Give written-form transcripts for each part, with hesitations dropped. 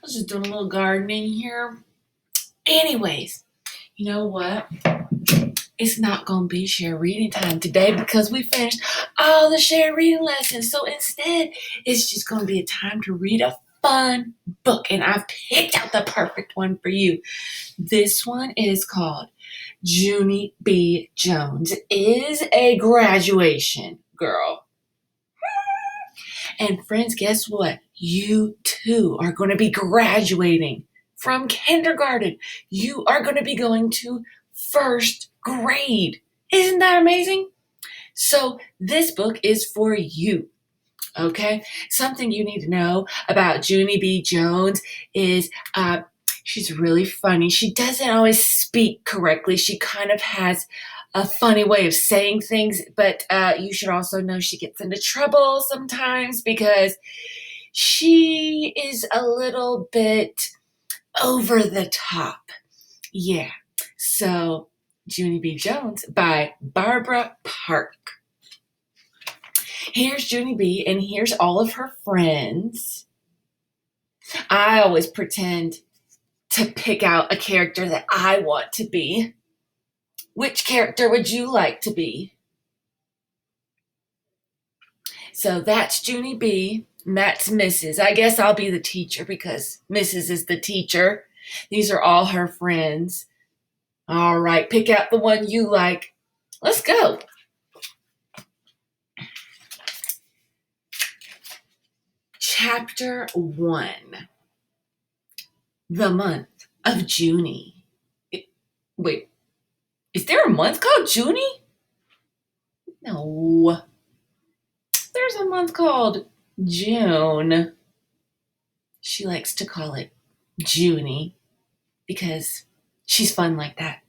was just doing a little gardening here. Anyways, you know what? It's not going to be shared reading time today because we finished all the shared reading lessons. So instead, it's just going to be a time to read a fun book. And I've picked out the perfect one for you. This one is called Junie B. Jones is a graduation girl. And friends, guess what? You too are going to be graduating from kindergarten. You are going to be going to first grade. Isn't that amazing? So this book is for you. Okay? Something you need to know about Junie B. Jones is she's really funny. She doesn't always speak correctly. She kind of has a funny way of saying things, but you should also know she gets into trouble sometimes because she is a little bit over the top. Yeah. So, Junie B. Jones by Barbara Park. Here's Junie B. and here's all of her friends. I always pretend to pick out a character that I want to be. Which character would you like to be? So that's Junie B. And that's Mrs. I guess I'll be the teacher because Mrs. is the teacher. These are all her friends. All right, pick out the one you like. Let's go. Chapter 1. The month of Junie. Wait, is there a month called Junie? No. There's a month called June. She likes to call it Junie because she's fun like that.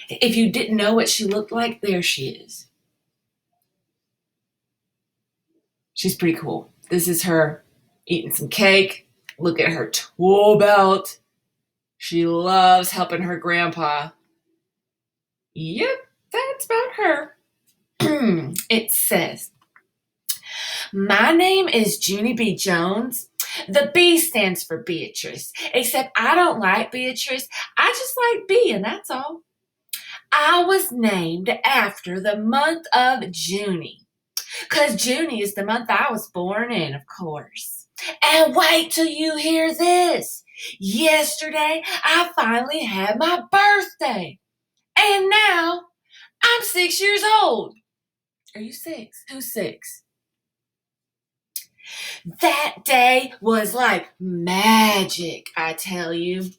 If you didn't know what she looked like, there she is. She's pretty cool. This is her eating some cake. Look at her tool belt. She loves helping her grandpa. Yep, that's about her. It says, my name is Junie B. Jones. The B stands for Beatrice, except I don't like Beatrice. I just like B, and that's all. I was named after the month of Junie, because Junie is the month I was born in, of course. And wait till you hear this. Yesterday, I finally had my birthday. And now, I'm 6 years old. Are you 6? Who's 6? That day was like magic, I tell you.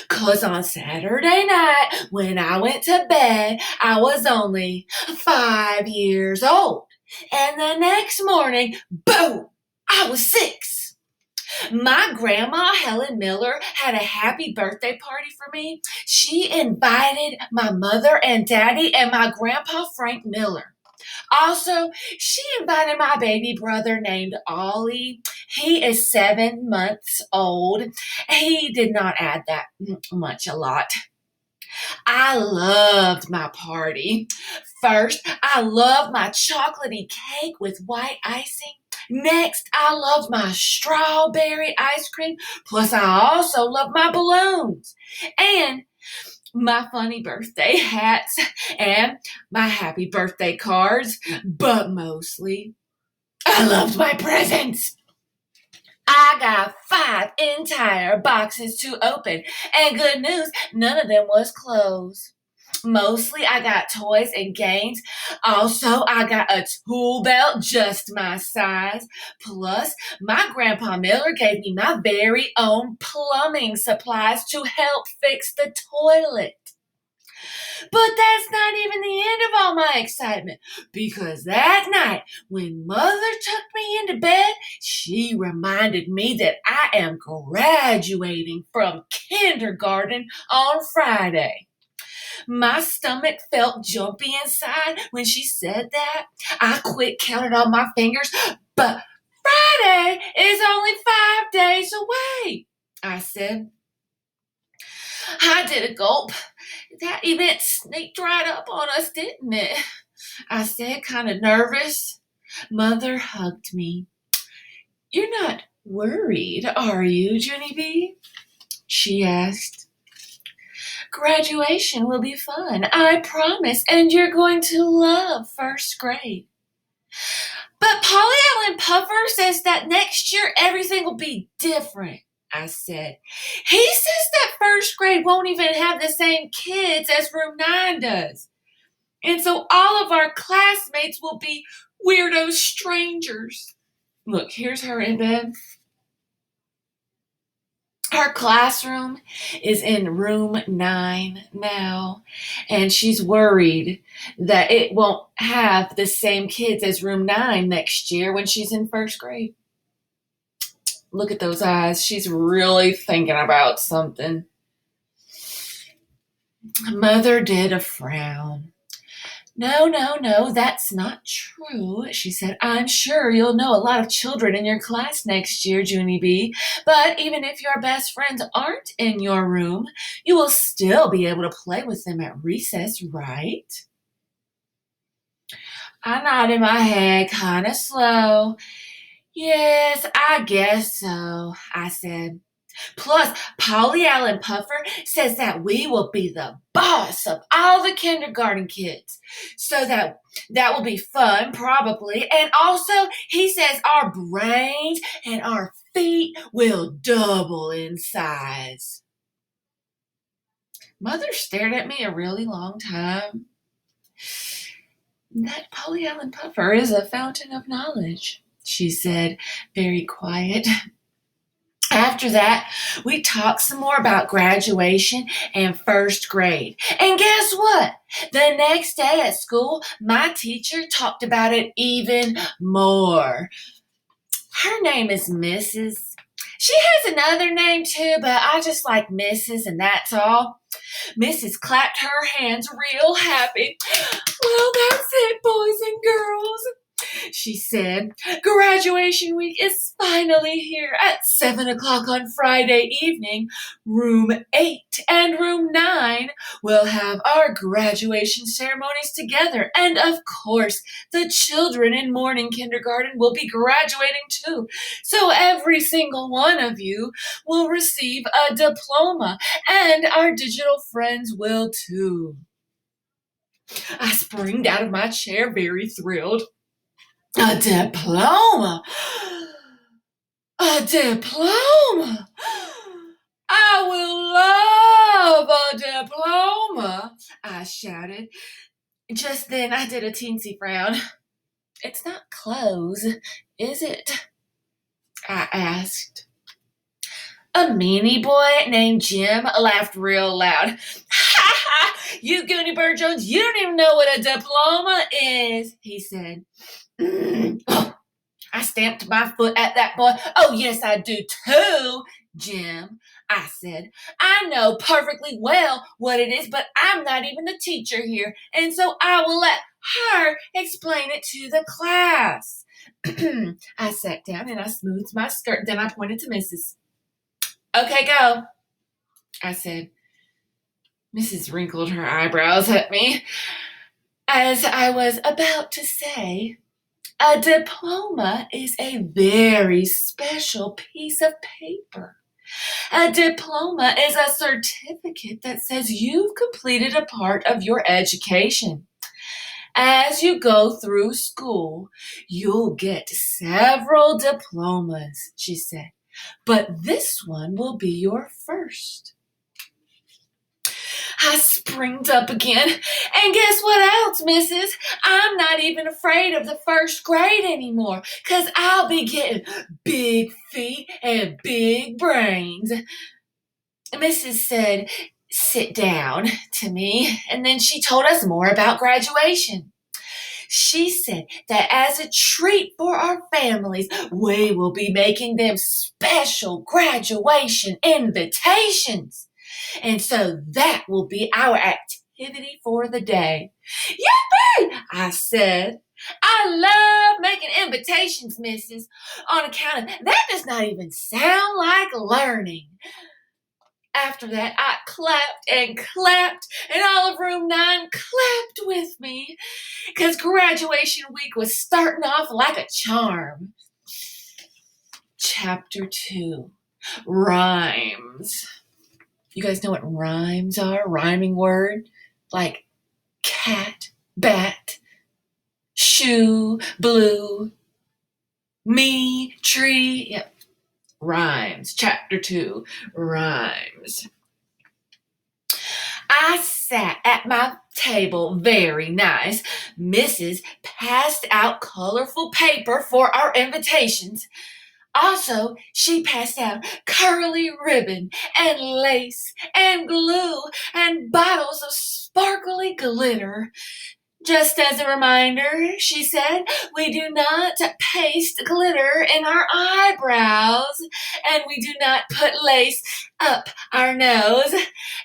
'Cause on Saturday night, when I went to bed, I was only 5 years old. And the next morning, boom, I was 6. My grandma, Helen Miller, had a happy birthday party for me. She invited my mother and daddy and my grandpa, Frank Miller. Also, she invited my baby brother named Ollie. He is 7 months old. He did not add that much, a lot. I loved my party. First, I loved my chocolatey cake with white icing. Next, I loved my strawberry ice cream. Plus, I also loved my balloons. And my funny birthday hats and my happy birthday cards, but mostly I loved my presents. I got 5 entire boxes to open, and good news, none of them was closed. Mostly I got toys and games. Also, I got a tool belt just my size. Plus, my Grandpa Miller gave me my very own plumbing supplies to help fix the toilet. But that's not even the end of all my excitement, because that night, when Mother tucked me into bed, she reminded me that I am graduating from kindergarten on Friday. My stomach felt jumpy inside when she said that. I quick counted on my fingers, but Friday is only 5 days away, I said. I did a gulp. That event sneaked right up on us, didn't it? I said, kind of nervous. Mother hugged me. You're not Worried, are you, Junie B? She asked. Graduation will be fun, I promise, and you're going to love first grade. But Polly Allen Puffer says that next year everything will be different, I said. He says that first grade won't even have the same kids as room 9 does. And so all of our classmates will be weirdo strangers. Look, here's her in bed. Her classroom is in room 9 now, and she's worried that it won't have the same kids as room 9 next year when she's in first grade. Look at those eyes. She's really thinking about something. Mother did a frown. No, that's not true, she said. I'm sure you'll know a lot of children in your class next year, Junie B. But even if your best friends aren't in your room, you will still be able to play with them at recess, right? I nodded my head kind of slow. Yes, I guess so, I said. Plus, Polly Allen Puffer says that we will be the boss of all the kindergarten kids. So that will be fun, probably. And also, he says our brains and our feet will double in size. Mother stared at me a really long time. That Polly Allen Puffer is a fountain of knowledge, she said, very quiet. After that, we talked some more about graduation and first grade. And guess what? The next day at school, my teacher talked about it even more. Her name is Mrs. She has another name too, but I just like Mrs. and that's all. Mrs. clapped her hands real happy. Well, that's it, boys and girls, she said. Graduation week is finally here at 7 o'clock on Friday evening. Room 8 and room 9 will have our graduation ceremonies together. And of course, the children in morning kindergarten will be graduating too. So every single one of you will receive a diploma, and our digital friends will too. I springed out of my chair very thrilled. A diploma! A diploma! I will love a diploma, I shouted. Just then I did a teensy frown. It's not clothes, is it? I asked. A meanie boy named Jim laughed real loud. Ha ha! You Goonie Bird Jones, you don't even know what a diploma is, he said. I stamped my foot at that boy. Oh, yes, I do too, Jim, I said. I know perfectly well what it is, but I'm not even the teacher here, and so I will let her explain it to the class. I sat down and I smoothed my skirt. Then I pointed to Mrs. Okay, go, I said. Mrs. wrinkled her eyebrows at me. As I was about to say, a diploma is a very special piece of paper. A diploma is a certificate that says you've completed a part of your education. As you go through school, you'll get several diplomas, she said, but this one will be your first. I springed up again. And guess what else, missus? I'm not even afraid of the first grade anymore, 'cause I'll be getting big feet and big brains. Mrs. said, sit down to me, and then she told us more about graduation. She said that as a treat for our families, we will be making them special graduation invitations. And so that will be our activity for the day. Yippee! I said. I love making invitations, missus, on account of that does not even sound like learning. After that, I clapped and clapped, and all of room 9 clapped with me, because graduation week was starting off like a charm. Chapter 2, Rhymes. You guys know what rhymes are? Rhyming word? Like cat, bat, shoe, blue, me, tree. Yep. Rhymes. Chapter 2, Rhymes. I sat at my table very nice. Mrs. passed out colorful paper for our invitations. Also, she passed out curly ribbon and lace and glue and bottles of sparkly glitter. Just as a reminder, she said, we do not paste glitter in our eyebrows, and we do not put lace up our nose,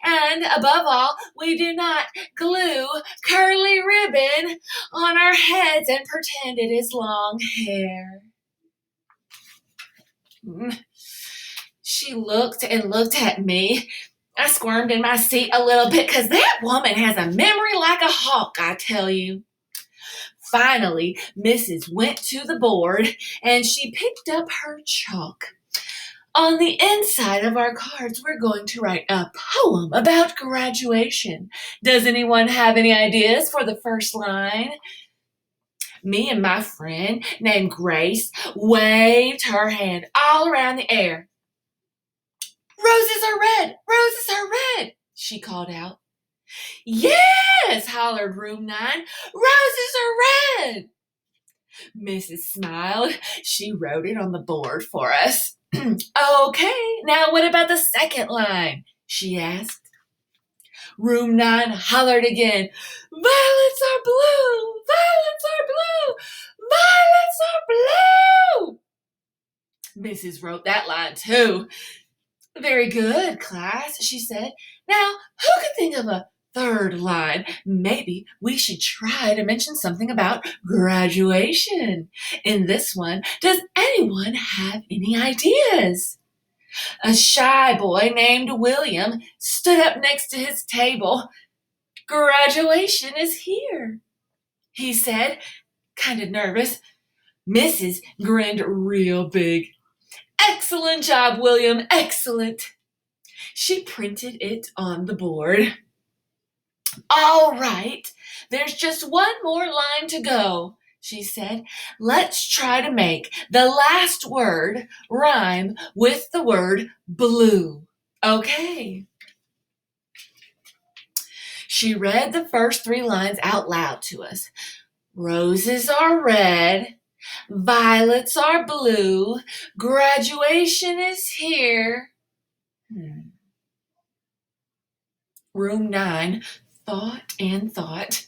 and above all, we do not glue curly ribbon on our heads and pretend it is long hair. She looked and looked at me. I squirmed in my seat a little bit because that woman has a memory like a hawk, I tell you. Finally, Mrs. went to the board and she picked up her chalk. On the inside of our cards, we're going to write a poem about graduation. Does anyone have any ideas for the first line? Me and my friend named Grace waved her hand all around the air. Roses are red! Roses are red! She called out. Yes! Hollered room 9. Roses are red! Mrs. smiled. She wrote it on the board for us. Okay, now what about the second line? She asked. Room 9 hollered again. Violets are blue! Violets are blue! Violets are blue! Mrs. wrote that line too. Very good, class, she said. Now, who can think of a third line? Maybe we should try to mention something about graduation. In this one, does anyone have any ideas? A shy boy named William stood up next to his table. Graduation is here, he said, kind of nervous. Mrs. grinned real big. Excellent job, William, excellent. She printed it on the board. All right, there's just one more line to go, she said. Let's try to make the last word rhyme with the word blue. Okay. She read the first 3 lines out loud to us. Roses are red, violets are blue, graduation is here. Room 9 thought and thought.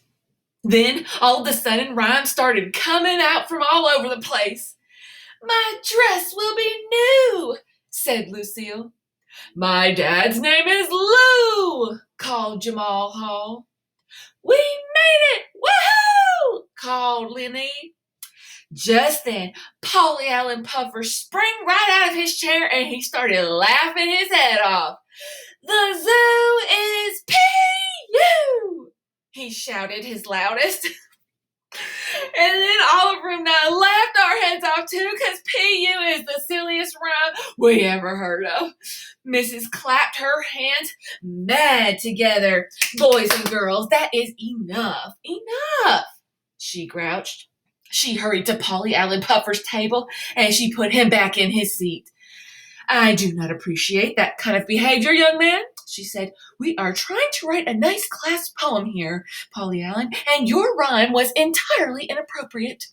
Then, all of a sudden, rhymes started coming out from all over the place. My dress will be new, said Lucille. My dad's name is Lou, called Jamal Hall. We made it! Woohoo! Called Lenny. Just then, Polly Allen Puffer sprang right out of his chair and he started laughing his head off. The zoo is P.U., he shouted his loudest. And then all of room 9 laughed our heads off too, because P.U. is the silliest rhyme we ever heard of. Mrs. clapped her hands mad together. Boys and girls, that is enough. Enough, she grouched. She hurried to Polly Allen Puffer's table and she put him back in his seat. I do not appreciate that kind of behavior, young man, she said. We are trying to write a nice class poem here, Polly Allen, and your rhyme was entirely inappropriate.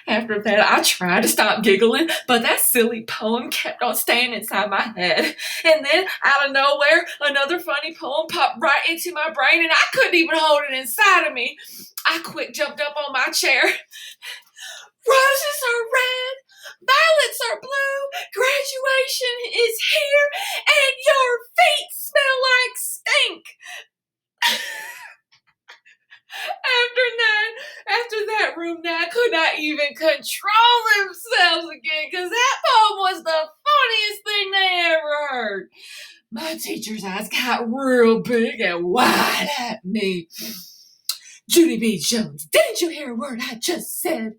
After that, I tried to stop giggling, but that silly poem kept on staying inside my head. And then, out of nowhere, another funny poem popped right into my brain, and I couldn't even hold it inside of me. I quick jumped up on my chair. Roses are red, violets are blue, graduation is here, and your feet smell like stink. After that, room 9 could not even control themselves again, because that poem was the funniest thing they ever heard. My teacher's eyes got real big and wide at me. Judy B. Jones, didn't you hear a word I just said?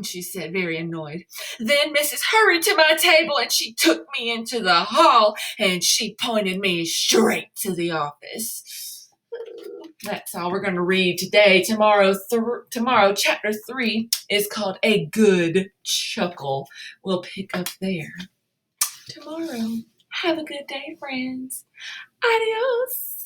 she said, very annoyed. Then Mrs. hurried to my table and she took me into the hall and she pointed me straight to the office. That's all we're going to read today. Tomorrow, chapter 3 is called A Good Chuckle. We'll pick up there tomorrow. Have a good day, friends. Adios.